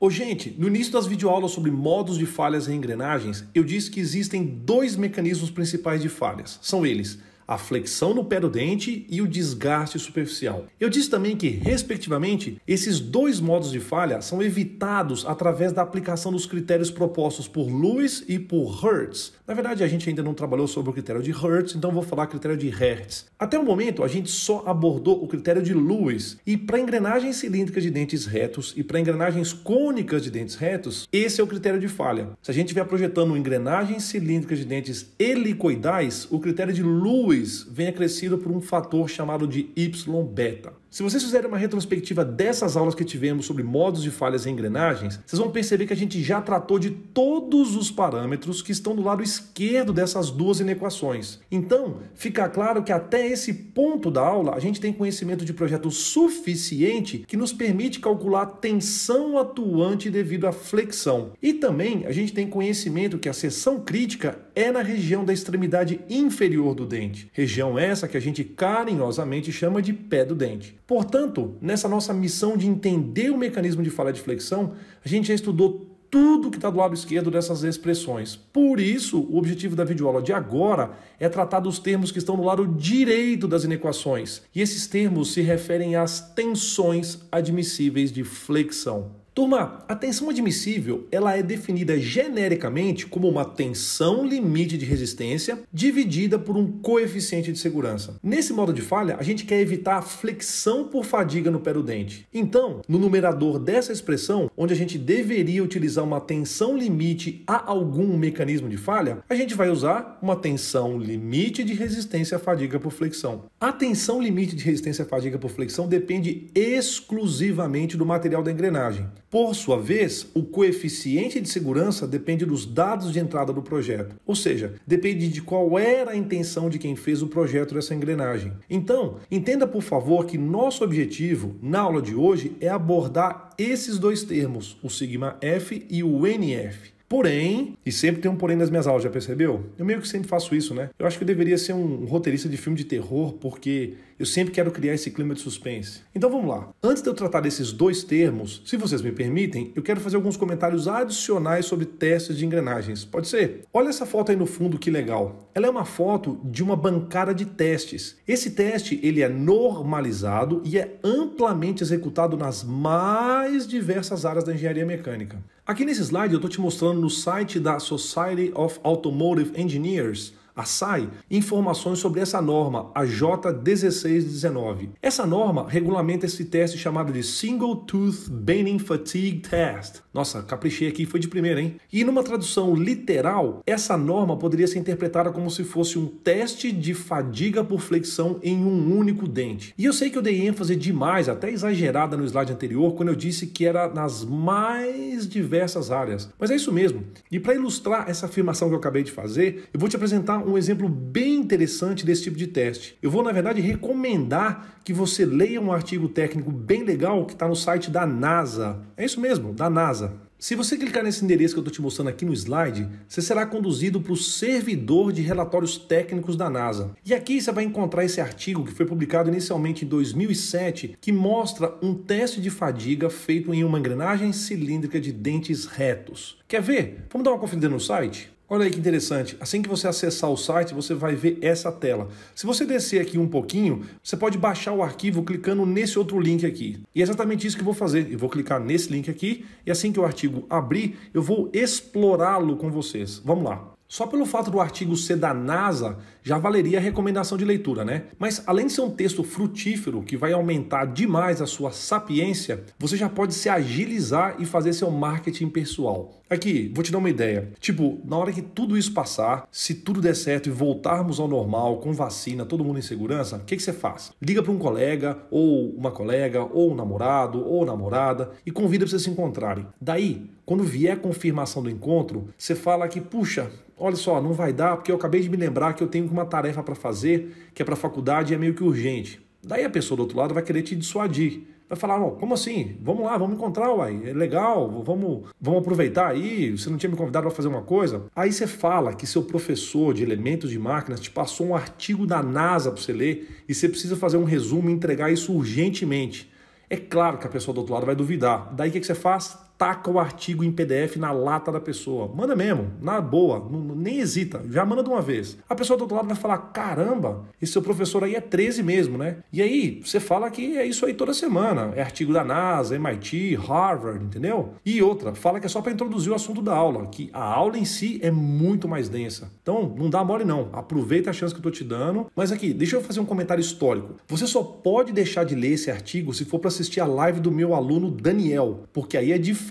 Ô gente, no início das videoaulas sobre modos de falhas em engrenagens, eu disse que existem dois mecanismos principais de falhas. São eles: a flexão no pé do dente e o desgaste superficial. Eu disse também que, respectivamente, esses dois modos de falha são evitados através da aplicação dos critérios propostos por Lewis e por Hertz. Na verdade, a gente ainda não trabalhou sobre o critério de Hertz, então vou falar critério de Hertz. Até o momento, a gente só abordou o critério de Lewis. E para engrenagens cilíndricas de dentes retos e para engrenagens cônicas de dentes retos, esse é o critério de falha. Se a gente estiver projetando engrenagens cilíndricas de dentes helicoidais, o critério de Lewis vem acrescido por um fator chamado de Y-beta. Se vocês fizerem uma retrospectiva dessas aulas que tivemos sobre modos de falhas em engrenagens, vocês vão perceber que a gente já tratou de todos os parâmetros que estão do lado esquerdo dessas duas inequações. Então, fica claro que até esse ponto da aula, a gente tem conhecimento de projeto suficiente que nos permite calcular a tensão atuante devido à flexão. E também a gente tem conhecimento que a seção crítica é na região da extremidade inferior do dente. Região essa que a gente carinhosamente chama de pé do dente. Portanto, nessa nossa missão de entender o mecanismo de falha de flexão, a gente já estudou tudo que está do lado esquerdo dessas expressões. Por isso, o objetivo da videoaula de agora é tratar dos termos que estão do lado direito das inequações. E esses termos se referem às tensões admissíveis de flexão. Turma, a tensão admissível ela é definida genericamente como uma tensão limite de resistência dividida por um coeficiente de segurança. Nesse modo de falha, a gente quer evitar a flexão por fadiga no pé do dente. Então, no numerador dessa expressão, onde a gente deveria utilizar uma tensão limite a algum mecanismo de falha, a gente vai usar uma tensão limite de resistência à fadiga por flexão. A tensão limite de resistência à fadiga por flexão depende exclusivamente do material da engrenagem. Por sua vez, o coeficiente de segurança depende dos dados de entrada do projeto, ou seja, depende de qual era a intenção de quem fez o projeto dessa engrenagem. Então, entenda por favor que nosso objetivo na aula de hoje é abordar esses dois termos, o sigma F e o NF. Porém, e sempre tem um porém nas minhas aulas, já percebeu? Eu meio que sempre faço isso, né? Eu acho que eu deveria ser um roteirista de filme de terror, porque eu sempre quero criar esse clima de suspense. Então vamos lá. Antes de eu tratar desses dois termos, se vocês me permitem, eu quero fazer alguns comentários adicionais sobre testes de engrenagens. Pode ser? Olha essa foto aí no fundo, que legal. Ela é uma foto de uma bancada de testes. Esse teste, ele é normalizado e é amplamente executado nas mais diversas áreas da engenharia mecânica. Aqui nesse slide eu estou te mostrando no site da Society of Automotive Engineers, a SAE, informações sobre essa norma, a J1619. Essa norma regulamenta esse teste chamado de Single Tooth Bending Fatigue Test. Nossa, caprichei aqui, foi de primeira, hein? E numa tradução literal, essa norma poderia ser interpretada como se fosse um teste de fadiga por flexão em um único dente. E eu sei que eu dei ênfase demais, até exagerada no slide anterior, quando eu disse que era nas mais diversas áreas. Mas é isso mesmo. E para ilustrar essa afirmação que eu acabei de fazer, eu vou te apresentar um exemplo bem interessante desse tipo de teste. Eu vou, na verdade, recomendar que você leia um artigo técnico bem legal que está no site da NASA. É isso mesmo, da NASA. Se você clicar nesse endereço que eu estou te mostrando aqui no slide, você será conduzido para o servidor de relatórios técnicos da NASA. E aqui você vai encontrar esse artigo que foi publicado inicialmente em 2007, que mostra um teste de fadiga feito em uma engrenagem cilíndrica de dentes retos. Quer ver? Vamos dar uma conferida no site? Olha aí que interessante, assim que você acessar o site, você vai ver essa tela. Se você descer aqui um pouquinho, você pode baixar o arquivo clicando nesse outro link aqui. E é exatamente isso que eu vou fazer. Eu vou clicar nesse link aqui e assim que o artigo abrir, eu vou explorá-lo com vocês. Vamos lá. Só pelo fato do artigo ser da NASA, já valeria a recomendação de leitura, né? Mas além de ser um texto frutífero que vai aumentar demais a sua sapiência, você já pode se agilizar e fazer seu marketing pessoal. Aqui, vou te dar uma ideia. Tipo, na hora que tudo isso passar, se tudo der certo e voltarmos ao normal, com vacina, todo mundo em segurança, o que você faz? Liga para um colega, ou um namorado, ou namorada, e convida para vocês se encontrarem. Daí, quando vier a confirmação do encontro, você fala que, puxa, olha só, não vai dar porque eu acabei de me lembrar que eu tenho uma tarefa para fazer, que é para a faculdade e é meio que urgente. Daí a pessoa do outro lado vai querer te dissuadir. Vai falar, não, como assim? Vamos lá, vamos encontrar, uai, é legal, vamos aproveitar aí, você não tinha me convidado para fazer uma coisa? Aí você fala que seu professor de elementos de máquinas te passou um artigo da NASA para você ler e você precisa fazer um resumo e entregar isso urgentemente. É claro que a pessoa do outro lado vai duvidar. Daí o que você faz? taca o artigo em PDF na lata da pessoa. Manda mesmo, na boa, nem hesita, já manda de uma vez. A pessoa do outro lado vai falar, caramba, esse seu professor aí é 13 mesmo, né? E aí, você fala que é isso aí toda semana. É artigo da NASA, MIT, Harvard, entendeu? E outra, fala que é só para introduzir o assunto da aula, que a aula em si é muito mais densa. Então, não dá mole não. Aproveita a chance que eu tô te dando. Mas aqui, deixa eu fazer um comentário histórico. Você só pode deixar de ler esse artigo se for para assistir a live do meu aluno Daniel, porque aí é diferente.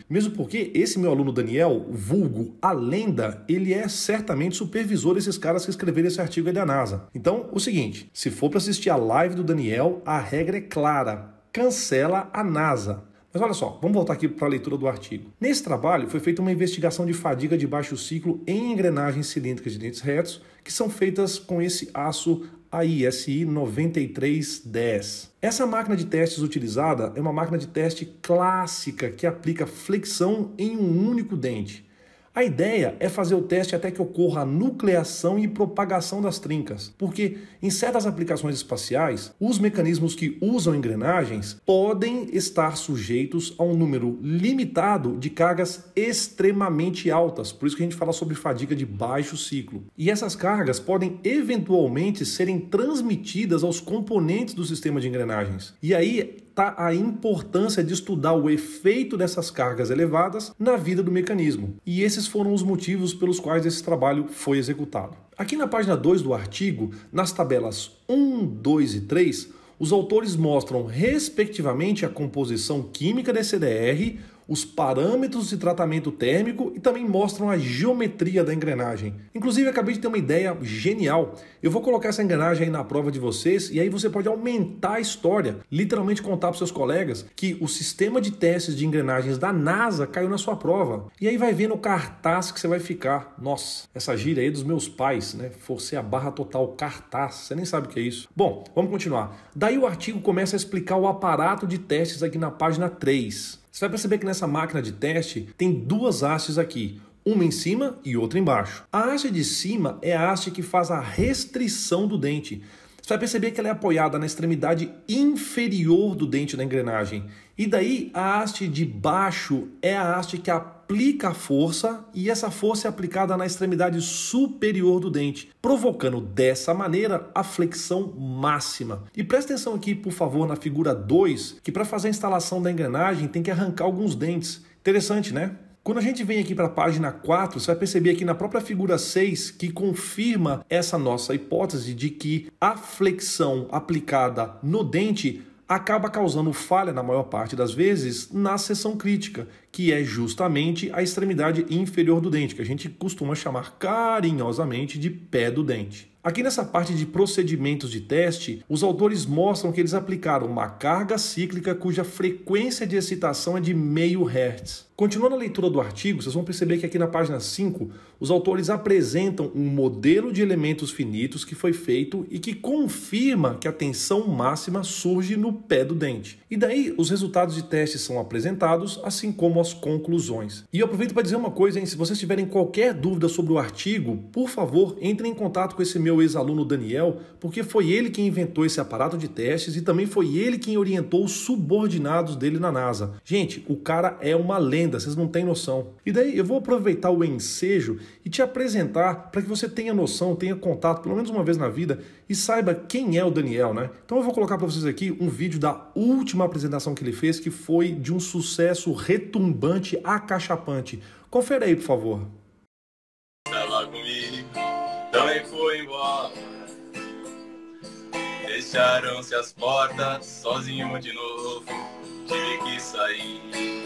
Mesmo porque esse meu aluno Daniel, vulgo a lenda, ele é certamente supervisor desses caras que escreveram esse artigo aí da NASA. Então, o seguinte, se for para assistir a live do Daniel, a regra é clara. Cancela a NASA. Mas olha só, vamos voltar aqui para a leitura do artigo. Nesse trabalho foi feita uma investigação de fadiga de baixo ciclo em engrenagens cilíndricas de dentes retos, que são feitas com esse aço AISI 9310. Essa máquina de testes utilizada é uma máquina de teste clássica que aplica flexão em um único dente. A ideia é fazer o teste até que ocorra a nucleação e propagação das trincas, porque em certas aplicações espaciais, os mecanismos que usam engrenagens podem estar sujeitos a um número limitado de cargas extremamente altas, por isso que a gente fala sobre fadiga de baixo ciclo. E essas cargas podem eventualmente serem transmitidas aos componentes do sistema de engrenagens. E aí está a importância de estudar o efeito dessas cargas elevadas na vida do mecanismo. E esses foram os motivos pelos quais esse trabalho foi executado. Aqui na página 2 do artigo, nas tabelas 1, 2 e 3, os autores mostram respectivamente a composição química da CDR, os parâmetros de tratamento térmico e também mostram a geometria da engrenagem. Inclusive, acabei de ter uma ideia genial. Eu vou colocar essa engrenagem aí na prova de vocês e aí você pode aumentar a história, literalmente contar para seus colegas que o sistema de testes de engrenagens da NASA caiu na sua prova. E aí vai ver no cartaz que você vai ficar. Nossa, essa gíria aí é dos meus pais, né? Forcei a barra total, cartaz. Você nem sabe o que é isso. Bom, vamos continuar. Daí o artigo começa a explicar o aparato de testes aqui na página 3. Você vai perceber que nessa máquina de teste tem duas hastes aqui, uma em cima e outra embaixo. A haste de cima é a haste que faz a restrição do dente. Você vai perceber que ela é apoiada na extremidade inferior do dente da engrenagem. E daí a haste de baixo é a haste que aplica a força e essa força é aplicada na extremidade superior do dente, provocando dessa maneira a flexão máxima. E presta atenção aqui, por favor, na figura 2, que para fazer a instalação da engrenagem tem que arrancar alguns dentes. Interessante, né? Quando a gente vem aqui para a página 4, você vai perceber aqui na própria figura 6 que confirma essa nossa hipótese de que a flexão aplicada no dente acaba causando falha, na maior parte das vezes, na seção crítica, que é justamente a extremidade inferior do dente, que a gente costuma chamar carinhosamente de pé do dente. Aqui nessa parte de procedimentos de teste, os autores mostram que eles aplicaram uma carga cíclica cuja frequência de excitação é de meio Hz. Continuando a leitura do artigo, vocês vão perceber que aqui na página 5, os autores apresentam um modelo de elementos finitos que foi feito e que confirma que a tensão máxima surge no pé do dente. E daí os resultados de teste são apresentados, assim como as conclusões. E eu aproveito para dizer uma coisa, hein? Se vocês tiverem qualquer dúvida sobre o artigo, por favor, entrem em contato com esse meu ex-aluno Daniel, porque foi ele quem inventou esse aparato de testes e também foi ele quem orientou os subordinados dele na NASA. Gente, o cara é uma lenda, vocês não têm noção. E daí eu vou aproveitar o ensejo e te apresentar para que você tenha noção, tenha contato pelo menos uma vez na vida e saiba quem é o Daniel, né? Então eu vou colocar para vocês aqui um vídeo da última apresentação que ele fez, que foi de um sucesso retumbante, acachapante. Confere aí, por favor. Ela comigo também foi embora. Fecharam-se as portas, sozinho de novo, tive que sair.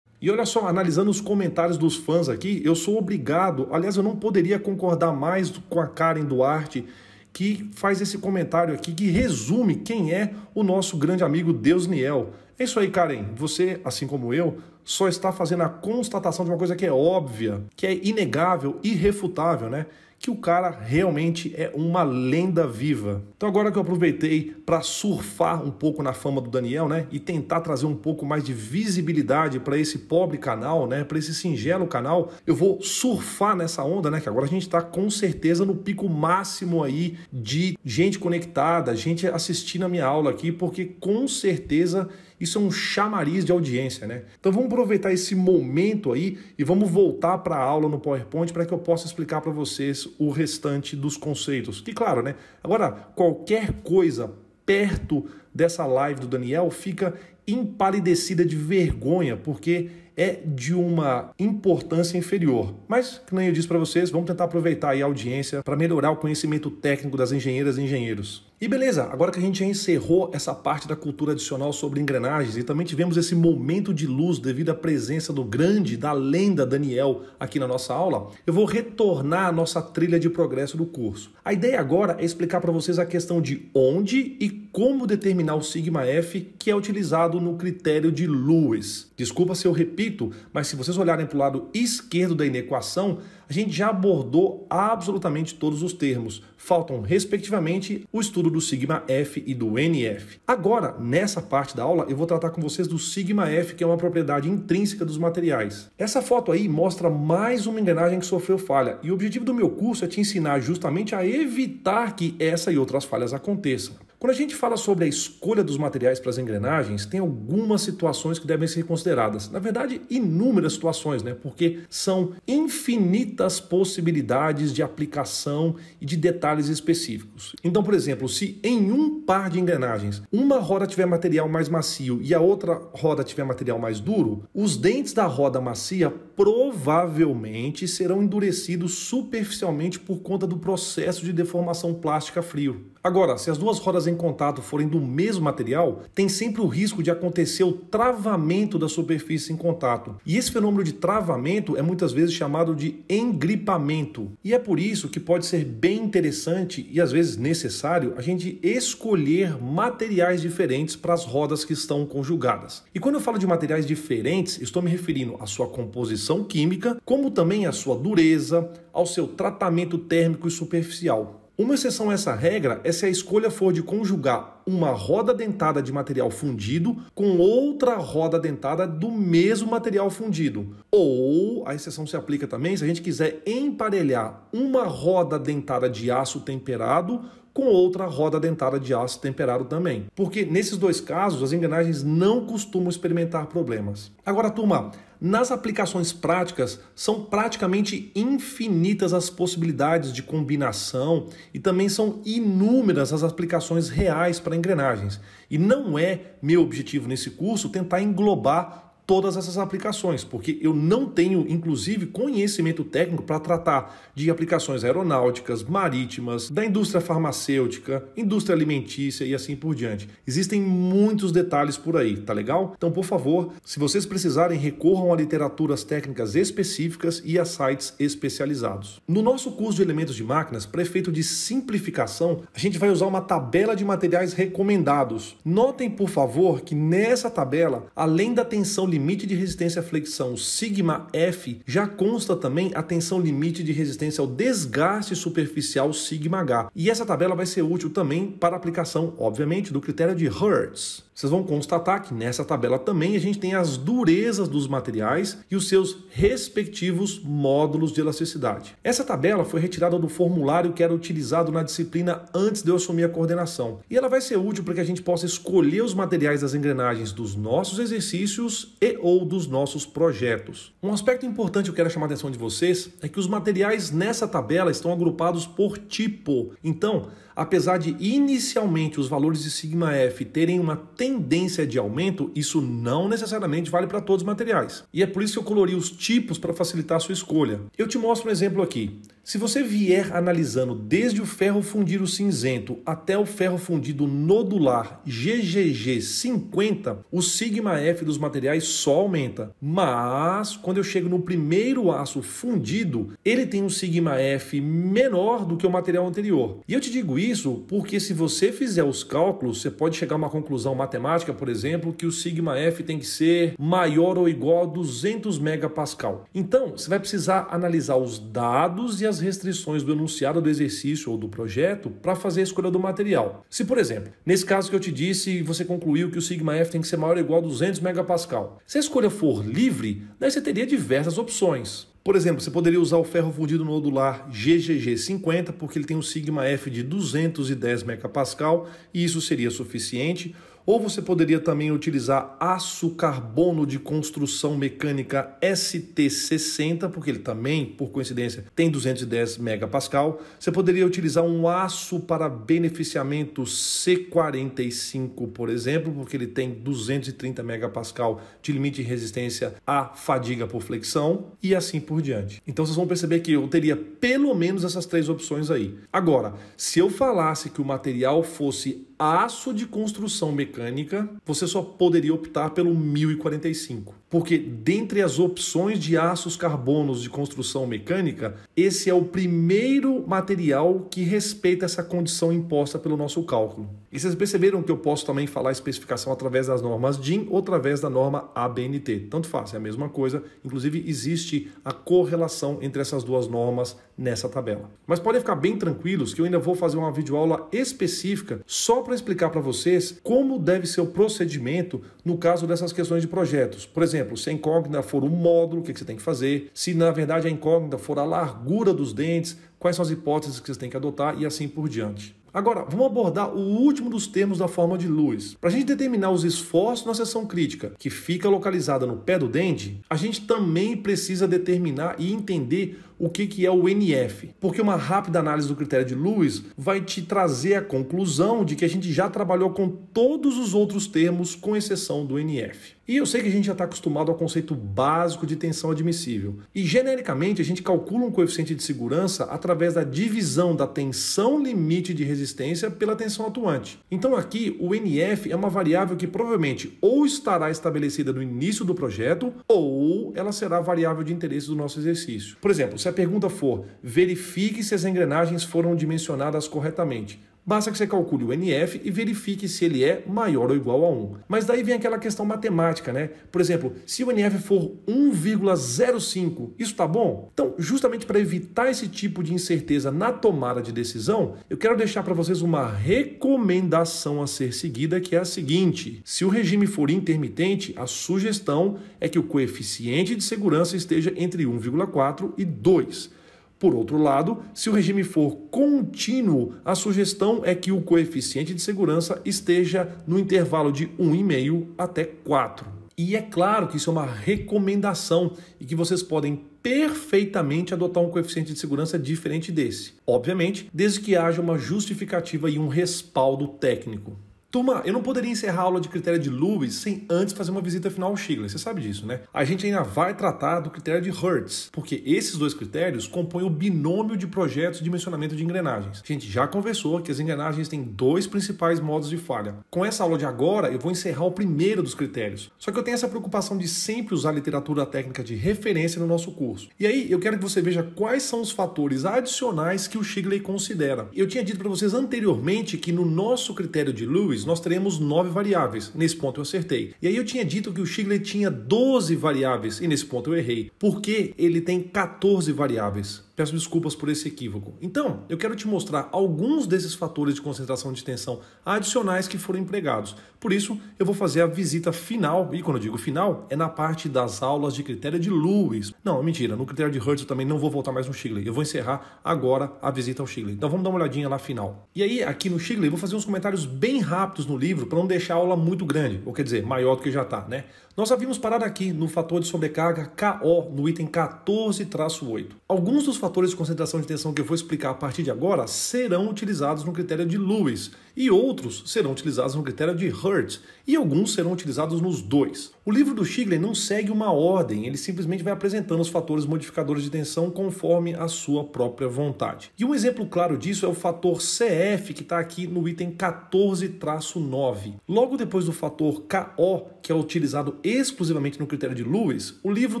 E olha só, analisando os comentários dos fãs aqui, eu sou obrigado, aliás, eu não poderia concordar mais com a Karen Duarte, que faz esse comentário aqui, que resume quem é o nosso grande amigo Deusniel. É isso aí, Karen. Você, assim como eu, só está fazendo a constatação de uma coisa que é óbvia, que é inegável, irrefutável, né? Que o cara realmente é uma lenda viva. Então agora que eu aproveitei para surfar um pouco na fama do Daniel, né, e tentar trazer um pouco mais de visibilidade para esse pobre canal, né, para esse singelo canal, eu vou surfar nessa onda, né, que agora a gente está com certeza no pico máximo aí de gente conectada, gente assistindo a minha aula aqui, porque com certeza Isso é um chamariz de audiência, né? Então vamos aproveitar esse momento aí e vamos voltar para a aula no PowerPoint para que eu possa explicar para vocês o restante dos conceitos. Que claro, né? Agora, qualquer coisa perto dessa live do Daniel fica empalidecida de vergonha, porque é de uma importância inferior. Mas, como eu disse para vocês, vamos tentar aproveitar aí a audiência para melhorar o conhecimento técnico das engenheiras e engenheiros. E beleza, agora que a gente já encerrou essa parte da cultura adicional sobre engrenagens e também tivemos esse momento de luz devido à presença do grande, da lenda Daniel aqui na nossa aula, eu vou retornar à nossa trilha de progresso do curso. A ideia agora é explicar para vocês a questão de onde e como determinar o sigma F que é utilizado no critério de Lewis. Desculpa se eu repito, mas se vocês olharem para o lado esquerdo da inequação, a gente já abordou absolutamente todos os termos. Faltam, respectivamente, o estudo do sigma F e do NF. Agora, nessa parte da aula, eu vou tratar com vocês do sigma F, que é uma propriedade intrínseca dos materiais. Essa foto aí mostra mais uma engrenagem que sofreu falha, e o objetivo do meu curso é te ensinar justamente a evitar que essa e outras falhas aconteçam. Quando a gente fala sobre a escolha dos materiais para as engrenagens, tem algumas situações que devem ser consideradas. Na verdade, inúmeras situações, né? Porque são infinitas possibilidades de aplicação e de detalhes específicos. Então, por exemplo, se em um par de engrenagens uma roda tiver material mais macio e a outra roda tiver material mais duro, os dentes da roda macia provavelmente serão endurecidos superficialmente por conta do processo de deformação plástica frio. Agora, se as duas rodas em contato forem do mesmo material, tem sempre o risco de acontecer o travamento da superfície em contato. E esse fenômeno de travamento é muitas vezes chamado de engripamento. E é por isso que pode ser bem interessante e às vezes necessário a gente escolher materiais diferentes para as rodas que estão conjugadas. E quando eu falo de materiais diferentes, estou me referindo à sua composição química, como também à sua dureza, ao seu tratamento térmico e superficial. Uma exceção a essa regra é se a escolha for de conjugar uma roda dentada de material fundido com outra roda dentada do mesmo material fundido. Ou, a exceção se aplica também se a gente quiser emparelhar uma roda dentada de aço temperado com outra roda dentada de aço temperado também. Porque nesses dois casos, as engrenagens não costumam experimentar problemas. Agora, turma, nas aplicações práticas, são praticamente infinitas as possibilidades de combinação e também são inúmeras as aplicações reais para engrenagens. E não é meu objetivo nesse curso tentar englobar todas essas aplicações, porque eu não tenho, inclusive, conhecimento técnico para tratar de aplicações aeronáuticas, marítimas, da indústria farmacêutica, indústria alimentícia e assim por diante. Existem muitos detalhes por aí, tá legal? Então, por favor, se vocês precisarem, recorram a literaturas técnicas específicas e a sites especializados. No nosso curso de elementos de máquinas, para efeito de simplificação, a gente vai usar uma tabela de materiais recomendados. Notem, por favor, que nessa tabela, além da tensão limite de resistência à flexão sigma F, já consta também a tensão limite de resistência ao desgaste superficial sigma H. E essa tabela vai ser útil também para a aplicação, obviamente, do critério de Hertz. Vocês vão constatar que nessa tabela também a gente tem as durezas dos materiais e os seus respectivos módulos de elasticidade. Essa tabela foi retirada do formulário que era utilizado na disciplina antes de eu assumir a coordenação. E ela vai ser útil para que a gente possa escolher os materiais das engrenagens dos nossos exercícios e ou dos nossos projetos. Um aspecto importante que eu quero chamar a atenção de vocês é que os materiais nessa tabela estão agrupados por tipo. Então, apesar de inicialmente os valores de sigma F terem uma tendência de aumento, isso não necessariamente vale para todos os materiais. E é por isso que eu colori os tipos para facilitar a sua escolha. Eu te mostro um exemplo aqui. Se você vier analisando desde o ferro fundido cinzento até o ferro fundido nodular GGG 50, o sigma F dos materiais só aumenta. Mas, quando eu chego no primeiro aço fundido, ele tem um sigma F menor do que o material anterior. E eu te digo isso porque se você fizer os cálculos, você pode chegar a uma conclusão matemática, por exemplo, que o sigma F tem que ser maior ou igual a 200 megapascal. Então, você vai precisar analisar os dados e as restrições do enunciado do exercício ou do projeto para fazer a escolha do material. Se, por exemplo, nesse caso que eu te disse, você concluiu que o sigma F tem que ser maior ou igual a 200 megapascal. Se a escolha for livre, daí você teria diversas opções. Por exemplo, você poderia usar o ferro fundido nodular GGG 50 porque ele tem um sigma F de 210 megapascal e isso seria suficiente. Ou você poderia também utilizar aço carbono de construção mecânica ST60, porque ele também, por coincidência, tem 210 megapascal. Você poderia utilizar um aço para beneficiamento C45, por exemplo, porque ele tem 230 megapascal de limite de resistência à fadiga por flexão e assim por diante. Então vocês vão perceber que eu teria pelo menos essas 3 opções aí. Agora, se eu falasse que o material fosse aço de construção mecânica, você só poderia optar pelo 1045. Porque dentre as opções de aços carbonos de construção mecânica, esse é o primeiro material que respeita essa condição imposta pelo nosso cálculo. E vocês perceberam que eu posso também falar a especificação através das normas DIN ou através da norma ABNT. Tanto faz, é a mesma coisa. Inclusive, existe a correlação entre essas duas normas nessa tabela. Mas podem ficar bem tranquilos que eu ainda vou fazer uma videoaula específica só para explicar para vocês como deve ser o procedimento no caso dessas questões de projetos. Por exemplo, se a incógnita for um módulo, o que você tem que fazer? Se na verdade a incógnita for a largura dos dentes, quais são as hipóteses que vocês têm que adotar e assim por diante. Agora, vamos abordar o último dos termos da fórmula de Lewis. Para a gente determinar os esforços na seção crítica, que fica localizada no pé do dente, a gente também precisa determinar e entender o que é o NF, porque uma rápida análise do critério de Lewis vai te trazer a conclusão de que a gente já trabalhou com todos os outros termos, com exceção do NF. E eu sei que a gente já está acostumado ao conceito básico de tensão admissível. E genericamente a gente calcula um coeficiente de segurança através da divisão da tensão limite de resistência pela tensão atuante. Então aqui o NF é uma variável que provavelmente ou estará estabelecida no início do projeto ou ela será variável de interesse do nosso exercício. Por exemplo, se a pergunta for, verifique se as engrenagens foram dimensionadas corretamente. Basta que você calcule o NF e verifique se ele é maior ou igual a 1. Mas daí vem aquela questão matemática, né? Por exemplo, se o NF for 1,05, isso tá bom? Então, justamente para evitar esse tipo de incerteza na tomada de decisão, eu quero deixar para vocês uma recomendação a ser seguida, que é a seguinte: se o regime for intermitente, a sugestão é que o coeficiente de segurança esteja entre 1,4 e 2. Por outro lado, se o regime for contínuo, a sugestão é que o coeficiente de segurança esteja no intervalo de 1,5 até 4. E é claro que isso é uma recomendação e que vocês podem perfeitamente adotar um coeficiente de segurança diferente desse. Obviamente, desde que haja uma justificativa e um respaldo técnico. Turma, eu não poderia encerrar a aula de critério de Lewis sem antes fazer uma visita final ao Shigler, você sabe disso, né? A gente ainda vai tratar do critério de Hertz, porque esses dois critérios compõem o binômio de projetos de dimensionamento de engrenagens. A gente já conversou que as engrenagens têm 2 principais modos de falha. Com essa aula de agora, eu vou encerrar o primeiro dos critérios. Só que eu tenho essa preocupação de sempre usar literatura técnica de referência no nosso curso. E aí, eu quero que você veja quais são os fatores adicionais que o Shigler considera. Eu tinha dito para vocês anteriormente que no nosso critério de Lewis, nós teremos 9 variáveis. Nesse ponto eu acertei. E aí eu tinha dito que o Shigler tinha 12 variáveis, e nesse ponto eu errei. Porque ele tem 14 variáveis. Peço desculpas por esse equívoco. Então, eu quero te mostrar alguns desses fatores de concentração de tensão adicionais que foram empregados. Por isso, eu vou fazer a visita final, e quando eu digo final, é na parte das aulas de critério de Lewis. Não, mentira, no critério de Hertz eu também não vou voltar mais no Shigler. Eu vou encerrar agora a visita ao Shigler. Então vamos dar uma olhadinha lá final. E aí, aqui no Shigler, eu vou fazer uns comentários bem rápidos no livro para não deixar a aula muito grande, ou quer dizer, maior do que já está, né? Nós havíamos parado aqui no fator de sobrecarga KO, no item 14-8. Alguns dos fatores de concentração de tensão que eu vou explicar a partir de agora serão utilizados no critério de Lewis e outros serão utilizados no critério de Hertz e alguns serão utilizados nos dois. O livro do Shigler não segue uma ordem, ele simplesmente vai apresentando os fatores modificadores de tensão conforme a sua própria vontade. E um exemplo claro disso é o fator CF, que está aqui no item 14-9. Logo depois do fator KO, que é utilizado exclusivamente no critério de Lewis, o livro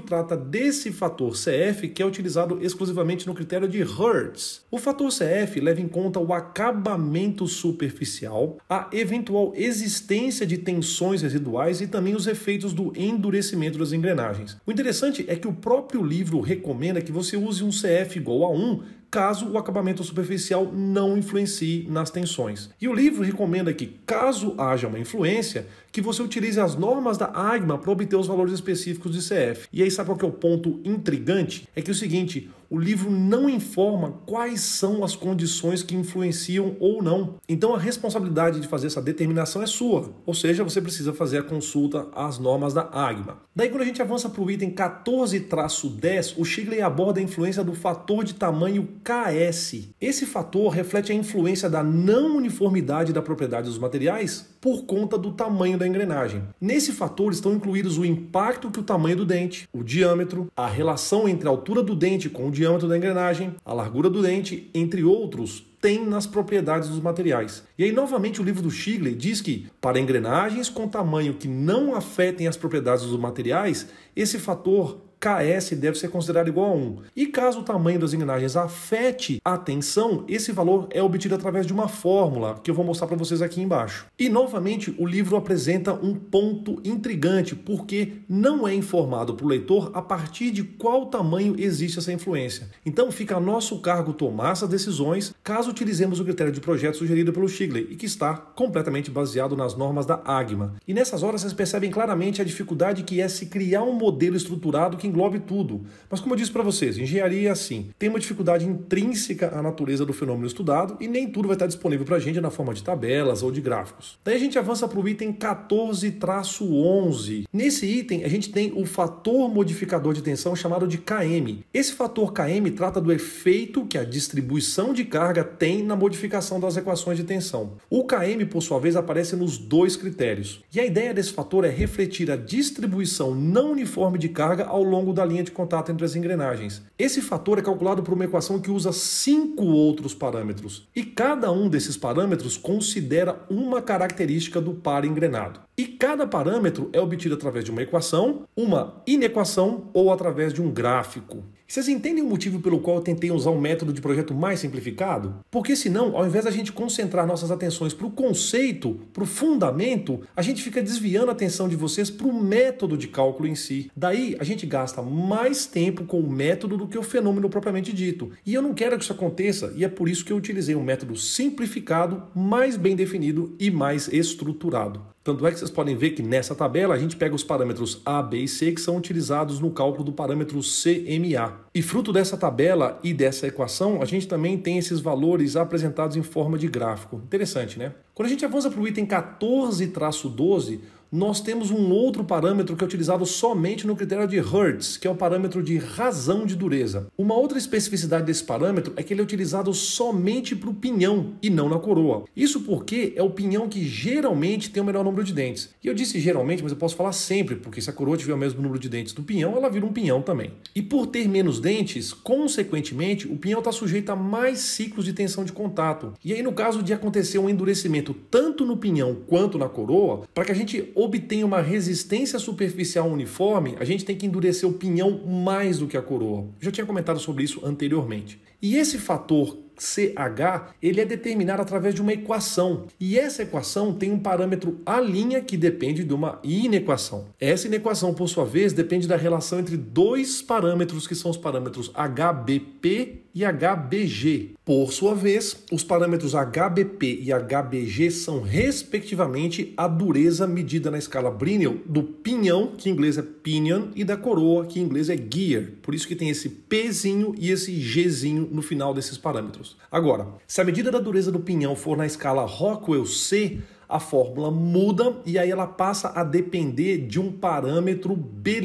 trata desse fator CF, que é utilizado exclusivamente no critério de Hertz. O fator CF leva em conta o acabamento superficial, a eventual existência de tensões residuais e também os efeitos do endurecimento das engrenagens. O interessante é que o próprio livro recomenda que você use um CF igual a 1, caso o acabamento superficial não influencie nas tensões. E o livro recomenda que, caso haja uma influência, que você utilize as normas da AGMA para obter os valores específicos de CF. E aí sabe qual que é o ponto intrigante? É que é o seguinte, o livro não informa quais são as condições que influenciam ou não. Então a responsabilidade de fazer essa determinação é sua, ou seja, você precisa fazer a consulta às normas da AGMA. Daí quando a gente avança para o item 14-10, o Shigley aborda a influência do fator de tamanho KS. Esse fator reflete a influência da não uniformidade da propriedade dos materiais por conta do tamanho da engrenagem. Nesse fator estão incluídos o impacto que o tamanho do dente, o diâmetro, a relação entre a altura do dente com o diâmetro da engrenagem, a largura do dente, entre outros, tem nas propriedades dos materiais. E aí, novamente, o livro do Shigley diz que, para engrenagens com tamanho que não afetem as propriedades dos materiais, esse fator KS deve ser considerado igual a 1. E caso o tamanho das engrenagens afete a tensão, esse valor é obtido através de uma fórmula que eu vou mostrar para vocês aqui embaixo. E novamente o livro apresenta um ponto intrigante, porque não é informado para o leitor a partir de qual tamanho existe essa influência. Então fica a nosso cargo tomar essas decisões caso utilizemos o critério de projeto sugerido pelo Shigley e que está completamente baseado nas normas da AGMA. E nessas horas vocês percebem claramente a dificuldade que é se criar um modelo estruturado que englobe tudo. Mas como eu disse para vocês, engenharia é assim, tem uma dificuldade intrínseca à natureza do fenômeno estudado e nem tudo vai estar disponível para a gente na forma de tabelas ou de gráficos. Daí a gente avança para o item 14-11. Nesse item a gente tem o fator modificador de tensão chamado de KM. Esse fator KM trata do efeito que a distribuição de carga tem na modificação das equações de tensão. O KM, por sua vez, aparece nos dois critérios. E a ideia desse fator é refletir a distribuição não uniforme de carga ao longo da linha de contato entre as engrenagens. Esse fator é calculado por uma equação que usa 5 outros parâmetros, e cada um desses parâmetros considera uma característica do par engrenado. E cada parâmetro é obtido através de uma equação, uma inequação ou através de um gráfico. Vocês entendem o motivo pelo qual eu tentei usar um método de projeto mais simplificado? Porque senão, ao invés da gente concentrar nossas atenções para o conceito, para o fundamento, a gente fica desviando a atenção de vocês para o método de cálculo em si. Daí, a gente gasta mais tempo com o método do que o fenômeno propriamente dito. E eu não quero que isso aconteça, e é por isso que eu utilizei um método simplificado, mais bem definido e mais estruturado. Tanto é que vocês podem ver que nessa tabela a gente pega os parâmetros A, B e C que são utilizados no cálculo do parâmetro CMA. E fruto dessa tabela e dessa equação, a gente também tem esses valores apresentados em forma de gráfico. Interessante, né? Quando a gente avança para o item 14-12, nós temos um outro parâmetro que é utilizado somente no critério de Hertz, que é o parâmetro de razão de dureza. Uma outra especificidade desse parâmetro é que ele é utilizado somente para o pinhão e não na coroa. Isso porque é o pinhão que geralmente tem o menor número de dentes. E eu disse geralmente, mas eu posso falar sempre, porque se a coroa tiver o mesmo número de dentes do pinhão, ela vira um pinhão também. E por ter menos dentes, consequentemente, o pinhão está sujeito a mais ciclos de tensão de contato. E aí, no caso de acontecer um endurecimento tanto no pinhão quanto na coroa, para que a gente obtenha uma resistência superficial uniforme, a gente tem que endurecer o pinhão mais do que a coroa. Eu já tinha comentado sobre isso anteriormente. E esse fator CH, ele é determinado através de uma equação. E essa equação tem um parâmetro A' que depende de uma inequação. Essa inequação, por sua vez, depende da relação entre dois parâmetros que são os parâmetros HBP e HBG. Por sua vez, os parâmetros HBP e HBG são, respectivamente, a dureza medida na escala Brinell do pinhão, que em inglês é pinion, e da coroa, que em inglês é gear. Por isso que tem esse Pzinho e esse Gzinho no final desses parâmetros. Agora, se a medida da dureza do pinhão for na escala Rockwell C, a fórmula muda e aí ela passa a depender de um parâmetro B'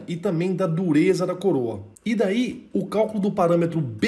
e também da dureza da coroa. E daí, o cálculo do parâmetro B'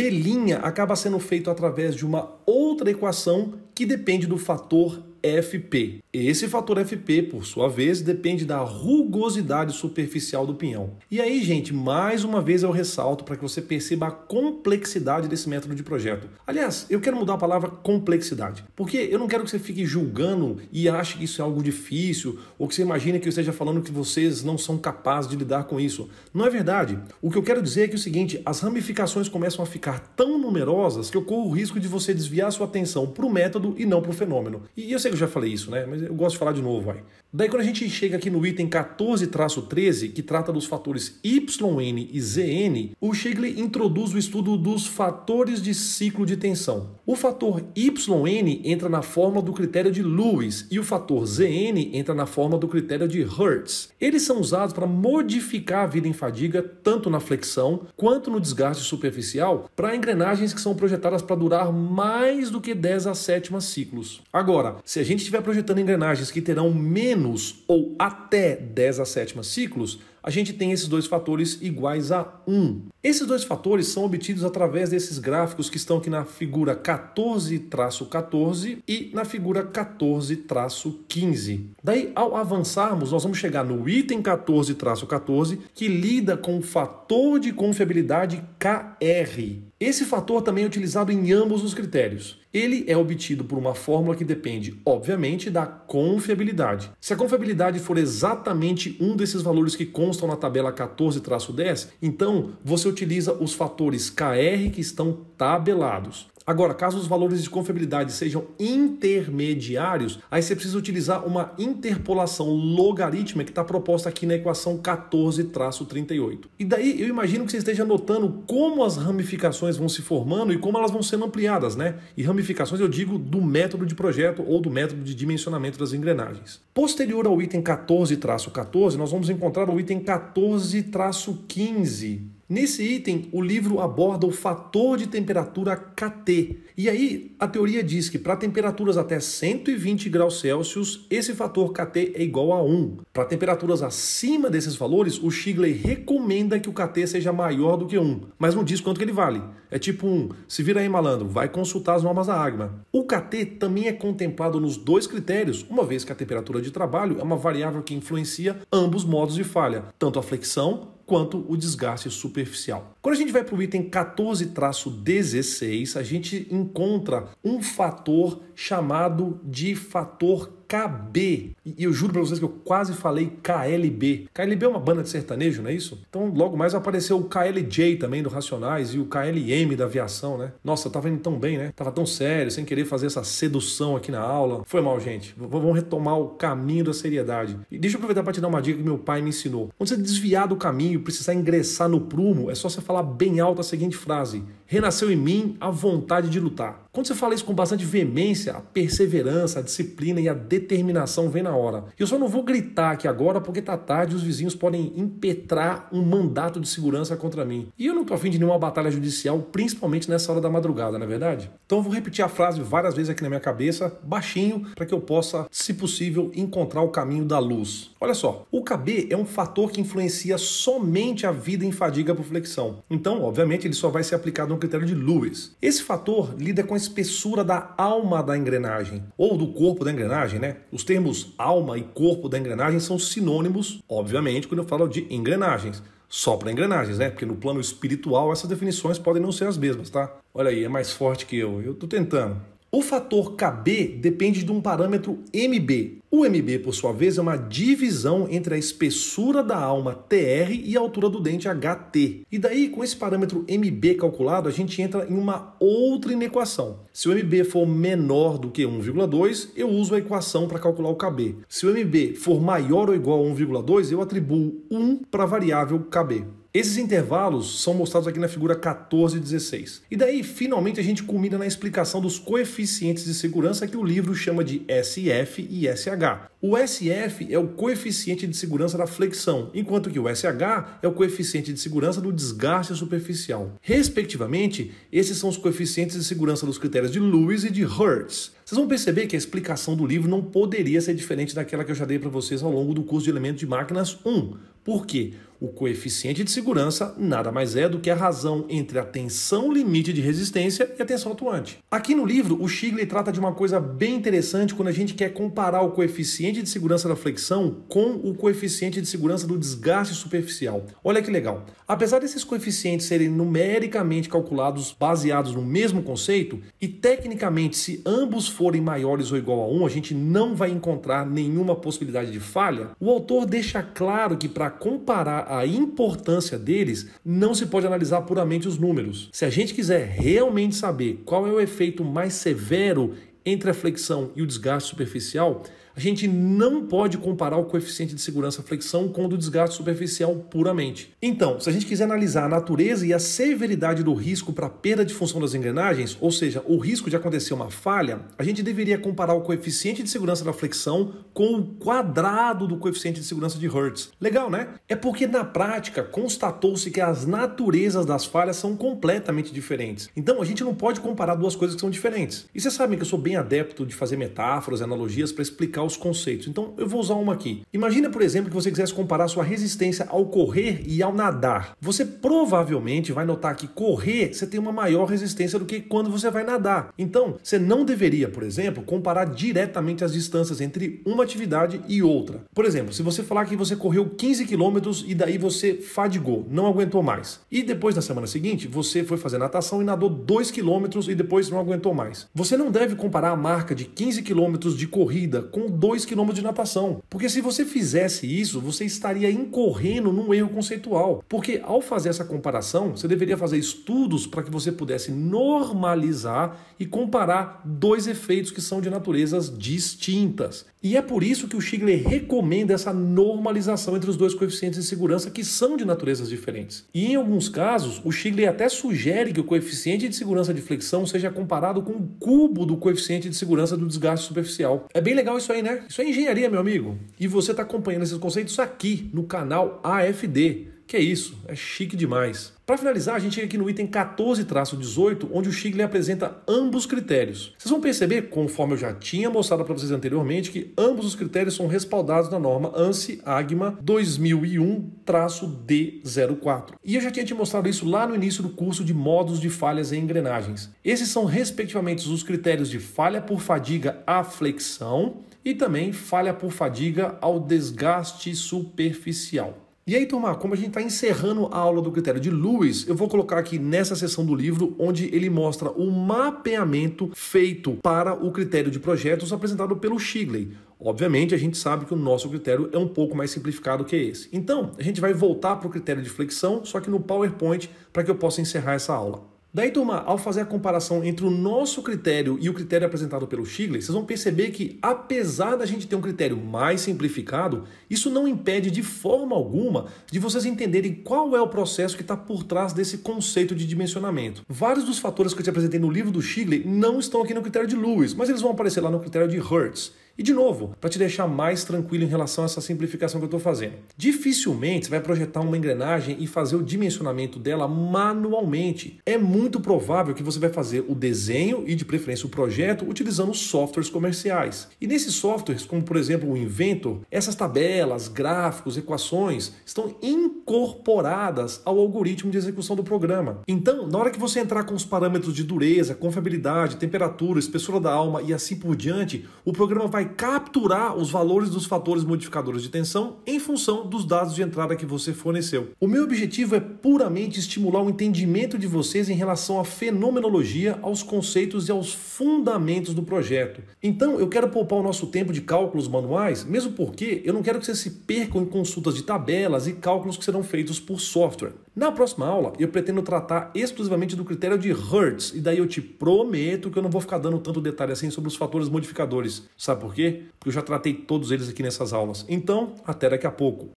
acaba sendo feito através de uma outra equação que depende do fator FP. Esse fator FP, por sua vez, depende da rugosidade superficial do pinhão. E aí, gente, mais uma vez eu ressalto para que você perceba a complexidade desse método de projeto. Aliás, eu quero mudar a palavra complexidade, porque eu não quero que você fique julgando e ache que isso é algo difícil, ou que você imagine que eu esteja falando que vocês não são capazes de lidar com isso. Não é verdade. O que eu quero dizer é que é o seguinte, as ramificações começam a ficar tão numerosas que eu corro o risco de você desviar sua atenção para o método e não para o fenômeno. E eu sei sei que eu já falei isso, né? Mas eu gosto de falar de novo, vai. Daí quando a gente chega aqui no item 14-13, que trata dos fatores YN e ZN, o Shigley introduz o estudo dos fatores de ciclo de tensão. O fator YN entra na forma do critério de Lewis e o fator ZN entra na forma do critério de Hertz. Eles são usados para modificar a vida em fadiga, tanto na flexão quanto no desgaste superficial, para engrenagens que são projetadas para durar mais do que 10⁻⁷ ciclos. Agora, se a gente estiver projetando engrenagens que terão menos ou até 10⁻⁷ ciclos, a gente tem esses dois fatores iguais a 1. Esses dois fatores são obtidos através desses gráficos que estão aqui na figura 14-14 e na figura 14-15. Daí, ao avançarmos, nós vamos chegar no item 14-14, que lida com o fator de confiabilidade KR. Esse fator também é utilizado em ambos os critérios. Ele é obtido por uma fórmula que depende, obviamente, da confiabilidade. Se a confiabilidade for exatamente um desses valores que constam na tabela 14-10, então você utiliza os fatores KR que estão tabelados. Agora, caso os valores de confiabilidade sejam intermediários, aí você precisa utilizar uma interpolação logarítmica que está proposta aqui na equação 14-38. E daí eu imagino que você esteja notando como as ramificações vão se formando e como elas vão sendo ampliadas, né? E ramificações eu digo do método de projeto ou do método de dimensionamento das engrenagens. Posterior ao item 14-14, nós vamos encontrar o item 14-15. Nesse item, o livro aborda o fator de temperatura KT. E aí, a teoria diz que para temperaturas até 120 graus Celsius, esse fator KT é igual a 1. Para temperaturas acima desses valores, o Shigley recomenda que o KT seja maior do que 1, mas não diz quanto que ele vale. É tipo se vira aí malandro, vai consultar as normas da AGMA. O KT também é contemplado nos dois critérios, uma vez que a temperatura de trabalho é uma variável que influencia ambos modos de falha, tanto a flexão quanto o desgaste superficial. Quando a gente vai para o item 14-16, a gente encontra um fator chamado de fator KB. E eu juro para vocês que eu quase falei KLB. KLB é uma banda de sertanejo, não é isso? Então logo mais apareceu o KLJ também do Racionais e o KLM da aviação, né? Nossa, eu tava indo tão bem, né? Tava tão sério, sem querer fazer essa sedução aqui na aula. Foi mal, gente. Vamos retomar o caminho da seriedade. E deixa eu aproveitar para te dar uma dica que meu pai me ensinou. Quando você desviar do caminho, precisar ingressar no prumo, é só você falar bem alto a seguinte frase: renasceu em mim a vontade de lutar. Quando você fala isso com bastante veemência, a perseverança, a disciplina e a determinação vem na hora. Eu só não vou gritar aqui agora porque tá tarde e os vizinhos podem impetrar um mandato de segurança contra mim. E eu não tô afim de nenhuma batalha judicial, principalmente nessa hora da madrugada, não é verdade? Então eu vou repetir a frase várias vezes aqui na minha cabeça, baixinho, para que eu possa, se possível, encontrar o caminho da luz. Olha só, o KB é um fator que influencia somente a vida em fadiga por flexão. Então, obviamente, ele só vai ser aplicado no critério de Lewis. Esse fator lida com a espessura da alma da engrenagem, ou do corpo da engrenagem, né? Os termos alma e corpo da engrenagem são sinônimos, obviamente, quando eu falo de engrenagens. Só para engrenagens, né? Porque no plano espiritual essas definições podem não ser as mesmas, tá? Olha aí, é mais forte que eu tô tentando. O fator KB depende de um parâmetro MB. O MB, por sua vez, é uma divisão entre a espessura da alma TR e a altura do dente HT. E daí, com esse parâmetro MB calculado, a gente entra em uma outra inequação. Se o MB for menor do que 1,2, eu uso a equação para calcular o KB. Se o MB for maior ou igual a 1,2, eu atribuo 1 para a variável KB. Esses intervalos são mostrados aqui na figura 14-16. E daí, finalmente, a gente culmina na explicação dos coeficientes de segurança que o livro chama de SF e SH. O SF é o coeficiente de segurança da flexão, enquanto que o SH é o coeficiente de segurança do desgaste superficial. Respectivamente, esses são os coeficientes de segurança dos critérios de Lewis e de Hertz. Vocês vão perceber que a explicação do livro não poderia ser diferente daquela que eu já dei para vocês ao longo do curso de Elementos de Máquinas 1. Por quê? O coeficiente de segurança nada mais é do que a razão entre a tensão limite de resistência e a tensão atuante. Aqui no livro, o Shigley trata de uma coisa bem interessante quando a gente quer comparar o coeficiente de segurança da flexão com o coeficiente de segurança do desgaste superficial. Olha que legal. Apesar desses coeficientes serem numericamente calculados baseados no mesmo conceito, e tecnicamente se ambos forem maiores ou igual a 1, a gente não vai encontrar nenhuma possibilidade de falha, o autor deixa claro que para comparar a importância deles, não se pode analisar puramente os números. Se a gente quiser realmente saber qual é o efeito mais severo entre a flexão e o desgaste superficial, a gente não pode comparar o coeficiente de segurança flexão com o do desgaste superficial puramente. Então, se a gente quiser analisar a natureza e a severidade do risco para perda de função das engrenagens, ou seja, o risco de acontecer uma falha, a gente deveria comparar o coeficiente de segurança da flexão com o quadrado do coeficiente de segurança de Hertz. Legal, né? É porque na prática constatou-se que as naturezas das falhas são completamente diferentes. Então, a gente não pode comparar duas coisas que são diferentes. E vocês sabem que eu sou bem adepto de fazer metáforas e analogias para explicar os conceitos. Então, eu vou usar uma aqui. Imagina, por exemplo, que você quisesse comparar sua resistência ao correr e ao nadar. Você provavelmente vai notar que correr você tem uma maior resistência do que quando você vai nadar. Então, você não deveria, por exemplo, comparar diretamente as distâncias entre uma atividade e outra. Por exemplo, se você falar que você correu 15 quilômetros e daí você fadigou, não aguentou mais. E depois, na semana seguinte, você foi fazer natação e nadou 2 quilômetros e depois não aguentou mais. Você não deve comparar a marca de 15 quilômetros de corrida com 2 quilômetros de natação. Porque se você fizesse isso, você estaria incorrendo num erro conceitual. Porque ao fazer essa comparação, você deveria fazer estudos para que você pudesse normalizar e comparar dois efeitos que são de naturezas distintas. E é por isso que o Shigler recomenda essa normalização entre os dois coeficientes de segurança que são de naturezas diferentes. E em alguns casos, o Shigler até sugere que o coeficiente de segurança de flexão seja comparado com o cubo do coeficiente de segurança do desgaste superficial. É bem legal isso aí, né? Isso é engenharia, meu amigo. E você está acompanhando esses conceitos aqui no canal AFD. Que é isso? É chique demais. Para finalizar, a gente chega aqui no item 14-18, onde o Shigler apresenta ambos critérios. Vocês vão perceber, conforme eu já tinha mostrado para vocês anteriormente, que ambos os critérios são respaldados na norma ANSI-AGMA 2001-D04. E eu já tinha te mostrado isso lá no início do curso de modos de falhas em engrenagens. Esses são, respectivamente, os critérios de falha por fadiga à flexão e também falha por fadiga ao desgaste superficial. E aí, turma, como a gente está encerrando a aula do critério de Lewis, eu vou colocar aqui nessa seção do livro onde ele mostra o mapeamento feito para o critério de projetos apresentado pelo Shigler. Obviamente, a gente sabe que o nosso critério é um pouco mais simplificado que esse. Então, a gente vai voltar para o critério de flexão, só que no PowerPoint, para que eu possa encerrar essa aula. Daí, turma, ao fazer a comparação entre o nosso critério e o critério apresentado pelo Shigler, vocês vão perceber que, apesar da gente ter um critério mais simplificado, isso não impede de forma alguma de vocês entenderem qual é o processo que está por trás desse conceito de dimensionamento. Vários dos fatores que eu te apresentei no livro do Shigler não estão aqui no critério de Lewis, mas eles vão aparecer lá no critério de Hertz. E de novo, para te deixar mais tranquilo em relação a essa simplificação que eu estou fazendo. Dificilmente você vai projetar uma engrenagem e fazer o dimensionamento dela manualmente. É muito provável que você vai fazer o desenho e, de preferência, o projeto utilizando softwares comerciais. E nesses softwares, como por exemplo o Inventor, essas tabelas, gráficos, equações estão incorporadas ao algoritmo de execução do programa. Então, na hora que você entrar com os parâmetros de dureza, confiabilidade, temperatura, espessura da alma e assim por diante, o programa vai capturar os valores dos fatores modificadores de tensão em função dos dados de entrada que você forneceu. O meu objetivo é puramente estimular o entendimento de vocês em relação à fenomenologia, aos conceitos e aos fundamentos do projeto. Então, eu quero poupar o nosso tempo de cálculos manuais, mesmo porque eu não quero que vocês se percam em consultas de tabelas e cálculos que serão feitos por software. Na próxima aula, eu pretendo tratar exclusivamente do critério de Hertz, e daí eu te prometo que eu não vou ficar dando tanto detalhe assim sobre os fatores modificadores. Sabe por quê? Porque eu já tratei todos eles aqui nessas aulas. Então, até daqui a pouco.